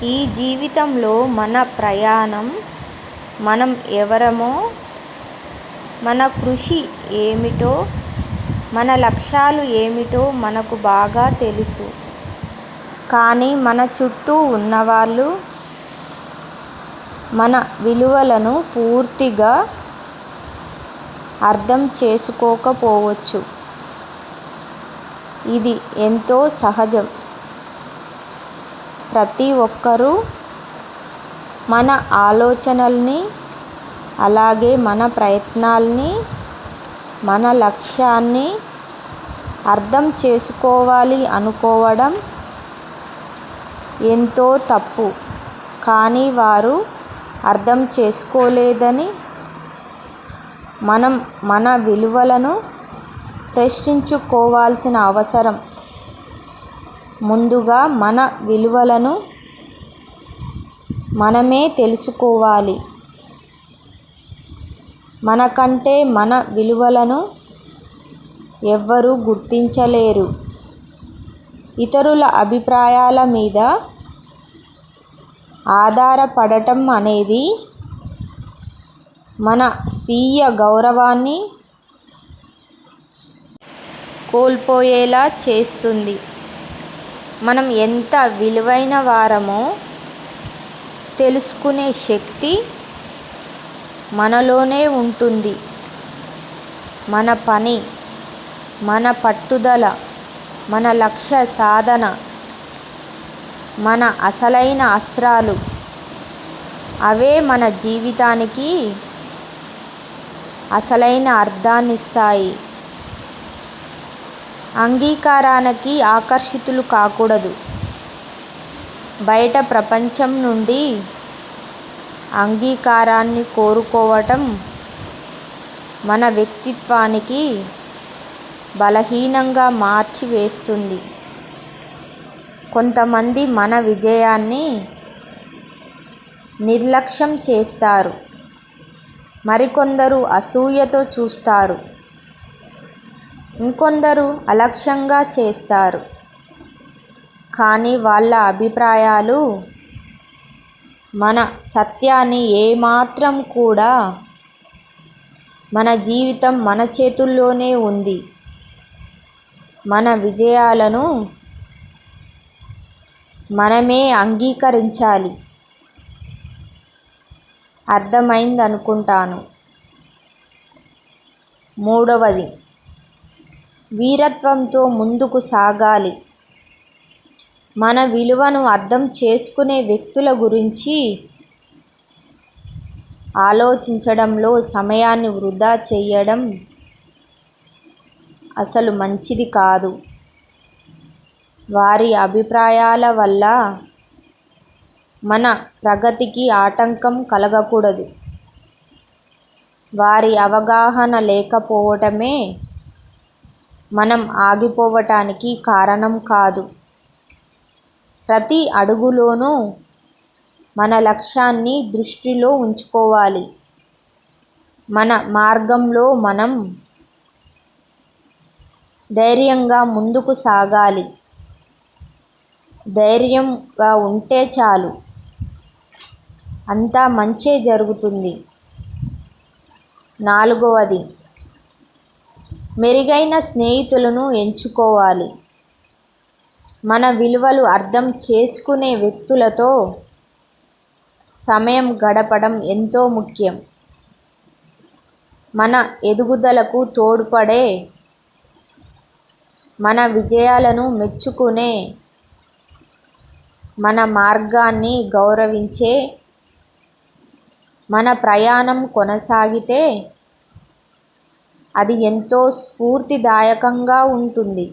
ఈ జీవితంలో మన ప్రయాణం, మనం ఎవరమో, మన కృషి ఏమిటో, మన లక్ష్యాలు ఏమిటో మనకు బాగా తెలుసు. కానీ మన చుట్టూ ఉన్నవాళ్ళు మన విలువలను పూర్తిగా అర్థం చేసుకోకపోవచ్చు. ఇది ఎంతో సహజం. ప్రతి ఒక్కరూ మన ఆలోచనల్ని, అలాగే మన ప్రయత్నాల్ని, మన లక్ష్యాన్ని అర్థం చేసుకోవాలి అనుకోవడం ఎంతో తప్పు. కానీ వారు అర్థం చేసుకోలేదని మనం మన విలువలను ప్రశ్నించుకోవాల్సిన అవసరం. ముందుగా మన విలువలను మనమే తెలుసుకోవాలి. మనకంటే మన విలువలను ఎవ్వరూ గుర్తించలేరు. ఇతరుల అభిప్రాయాల మీద ఆధారపడటం అనేది మన స్వీయ గౌరవాన్ని కోల్పోయేలా చేస్తుంది. మనం ఎంత విలువైన వారమో తెలుసుకునే శక్తి మనలోనే ఉంటుంది. మన పని, మన పట్టుదల, మన లక్ష్య సాధన మన అసలైన అస్త్రాలు. అవే మన జీవితానికి అసలైన అర్థాన్నిస్తాయి. అంగీకారానికి ఆకర్షితులు కాకూడదు. బయట ప్రపంచం నుండి అంగీకారాన్ని కోరుకోవటం మన వ్యక్తిత్వానికి బలహీనంగా మార్చివేస్తుంది. కొంతమంది మన విజయాన్ని నిర్లక్ష్యం చేస్తారు. మరికొందరు అసూయతో చూస్తారు. ఇంకొందరు అలక్ష్యంగా చేస్తారు. కానీ వాళ్ళ అభిప్రాయాలు మన సత్యాన్ని ఏమాత్రం కూడా మన జీవితం మన చేతుల్లోనే ఉంది. మన విజయాలను మనమే అంగీకరించాలి. అర్థమైందనుకుంటాను. మూడవది, వీరత్వంతో ముందుకు సాగాలి. మన విలువను అర్థం చేసుకునే వ్యక్తుల గురించి ఆలోచించడంలో సమయాన్ని వృధా చేయడం అసలు మంచిది కాదు. వారి అభిప్రాయాల వల్ల మన ప్రగతికి ఆటంకం కలగకూడదు. వారి అవగాహన లేకపోవటమే మనం ఆగిపోవటానికి కారణం కాదు. ప్రతి అడుగులోనూ మన లక్ష్యాన్ని దృష్టిలో ఉంచుకోవాలి. మన మార్గంలో మనం ధైర్యంగా ముందుకు సాగాలి. ధైర్యంగా ఉంటే చాలు, అంతా మంచే జరుగుతుంది. నాలుగవది, మెరుగైన స్నేహితులను ఎంచుకోవాలి. మన విలువలు అర్థం చేసుకునే వ్యక్తులతో సమయం గడపడం ఎంతో ముఖ్యం. మన ఎదుగుదలకు తోడ్పడే, మన విజయాలను మెచ్చుకునే, మన మార్గాన్ని గౌరవించే, మన ప్రయాణం కొనసాగితే అది ఎంతో స్ఫూర్తిదాయకంగా ఉంటుంది.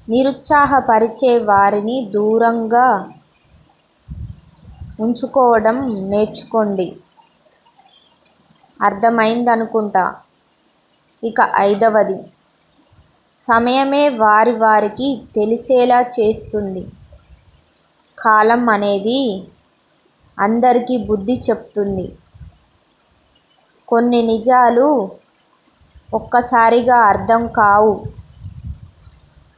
నిరుత్సాహపరిచే వారిని దూరంగా ఉంచుకోవడం నేర్చుకోండి. అర్థమైందనుకుంటా. ఇక ఐదవది, సమయమే వారికి తెలిసేలా చేస్తుంది. కాలం అనేది అందరికీ బుద్ధి చెప్తుంది. కొన్ని నిజాలు ఒక్కసారిగా అర్థం కావు.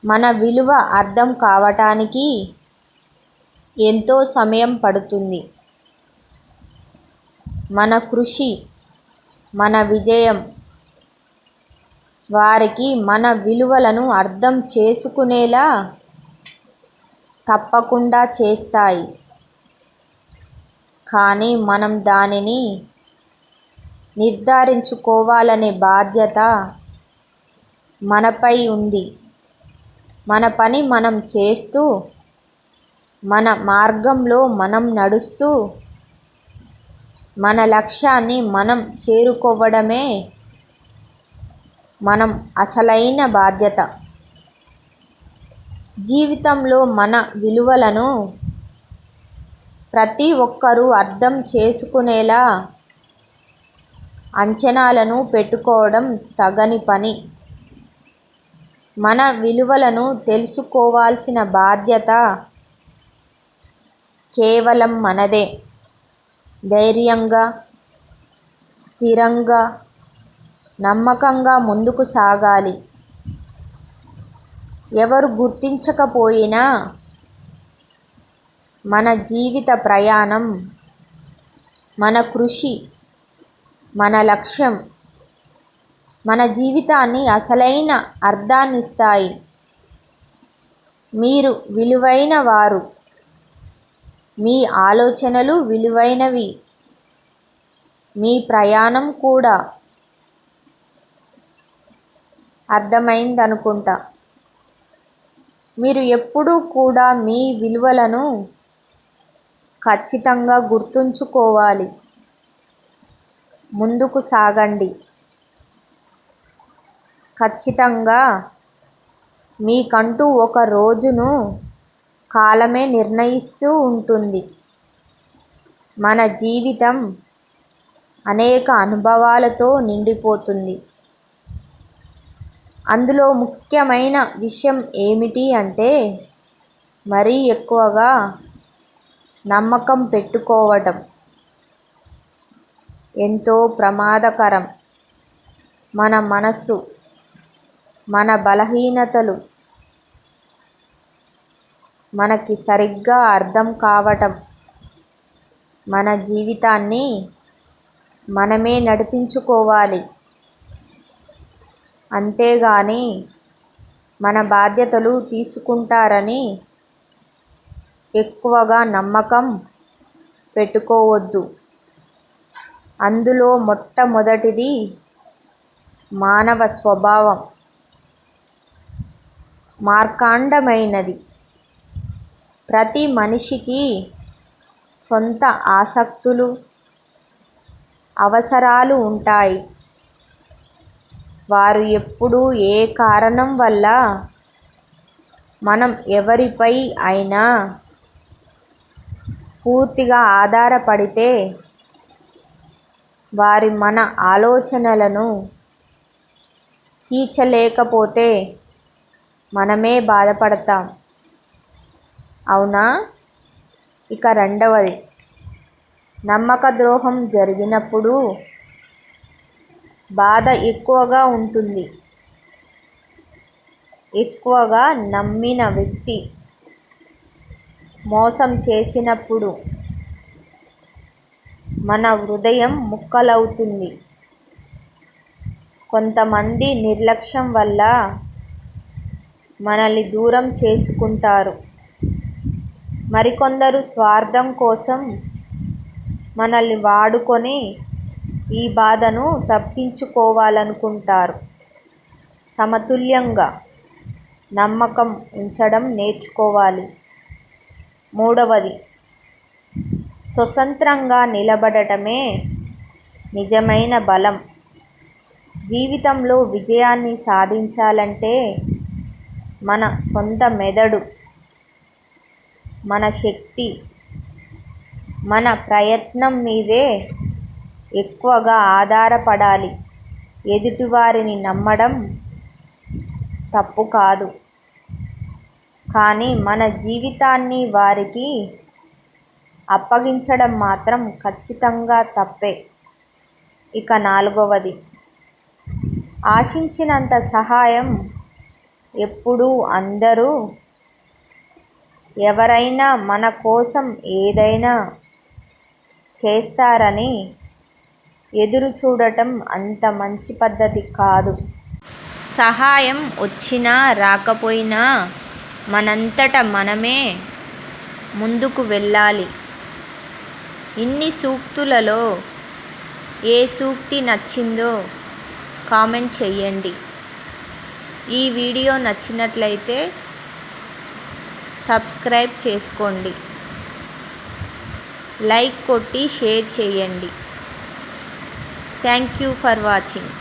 మన విలువ అర్థం కావటానికి ఎంతో సమయం పడుతుంది. మన కృషి, మన విజయం వారికి మన విలువలను అర్థం చేసుకునేలా తప్పకుండా చేస్తాయి. కానీ మనం దానిని నిర్ధారించుకోవాలనే బాధ్యత మనపై ఉంది. మన పని మనం చేస్తూ, మన మార్గంలో మనం నడుస్తూ, మన లక్ష్యాన్ని మనం చేరుకోవడమే మనం అసలైన బాధ్యత. జీవితంలో మన విలువలను ప్రతి ఒక్కరూ అర్థం చేసుకునేలా అంచనాలను పెట్టుకోవడం తగని పని. మన విలువలను తెలుసుకోవాల్సిన బాధ్యత కేవలం మనదే. ధైర్యంగా, స్థిరంగా, నమ్మకంగా ముందుకు సాగాలి. ఎవరు గుర్తించకపోయినా మన జీవిత ప్రయాణం, మన కృషి, మన లక్ష్యం మన జీవితాన్ని అసలైన అర్థాన్నిస్తాయి. మీరు విలువైన వారు. మీ ఆలోచనలు విలువైనవి. మీ ప్రయాణం కూడా. అర్థమైందనుకుంటా. మీరు ఎప్పుడూ కూడా మీ విలువలను ఖచ్చితంగా గుర్తుంచుకోవాలి. ముందుకు సాగండి. ఖచ్చితంగా మీకంటూ ఒక రోజును కాలమే నిర్ణయిస్తూ ఉంటుంది. మన జీవితం అనేక అనుభవాలతో నిండిపోతుంది. అందులో ముఖ్యమైన విషయం ఏమిటి అంటే మరీ ఎక్కువగా నమ్మకం పెట్టుకోవటం ఎంతో ప్రమాదకరం. మన మనస్సు, మన బలహీనతలు మనకి సరిగ్గా అర్థం కావటం, మన జీవితాన్ని మనమే నడిపించుకోవాలి. అంతేగాని మన బాధ్యతలు తీసుకుంటారని ఎక్కువగా నమ్మకం పెట్టుకోవద్దు. అందులో మొట్టమొదటిది మానవ స్వభావం మార్కాండమైనది. ప్రతి మనిషికి సొంత ఆసక్తులు, అవసరాలు ఉంటాయి. వారు ఎప్పుడూ ఏ కారణం వల్ల మనం ఎవరిపై అయినా పూర్తిగా ఆధారపడితే వారి మన ఆలోచనలను తీర్చలేకపోతే మనమే బాధపడతాం. అవునా? ఇక రెండవది, నమ్మక ద్రోహం జరిగినప్పుడు బాధ ఎక్కువగా ఉంటుంది. ఎక్కువగా నమ్మిన వ్యక్తి మోసం చేసినప్పుడు మన హృదయం ముక్కలవుతుంది. కొంతమంది నిర్లక్ష్యం వల్ల మనల్ని దూరం చేసుకుంటారు. మరికొందరు స్వార్థం కోసం మనల్ని వాడుకొని ఈ బాధను తప్పించుకోవాలనుకుంటారు. సమతుల్యంగా నమ్మకం ఉంచడం నేర్చుకోవాలి. మూడవది, స్వతంత్రంగా నిలబడటమే నిజమైన బలం. జీవితంలో విజయాన్ని సాధించాలంటే మన సొంత మెదడు, మన శక్తి, మన ప్రయత్నం మీదే ఎక్కువగా ఆధారపడాలి. ఎదుటివారిని నమ్మడం తప్పు కాదు. కానీ మన జీవితాన్ని వారికి అప్పగించడం మాత్రం ఖచ్చితంగా తప్పే. ఇక నాలుగవది, ఆశించినంత సహాయం ఎప్పుడూ అందరూ ఎవరైనా మన కోసం ఏదైనా చేస్తారని ఎదురు చూడటం అంత మంచి పద్ధతి కాదు. సహాయం వచ్చినా రాకపోయినా మనంతట మనమే ముందుకు వెళ్ళాలి. ఇన్ని సూక్తులలో ఏ సూక్తి నచ్చిందో కామెంట్ చెయ్యండి. ఈ వీడియో నచ్చినట్లయితే సబ్స్క్రైబ్ చేసుకోండి. లైక్ కొట్టి షేర్ చేయండి. Thank you for watching.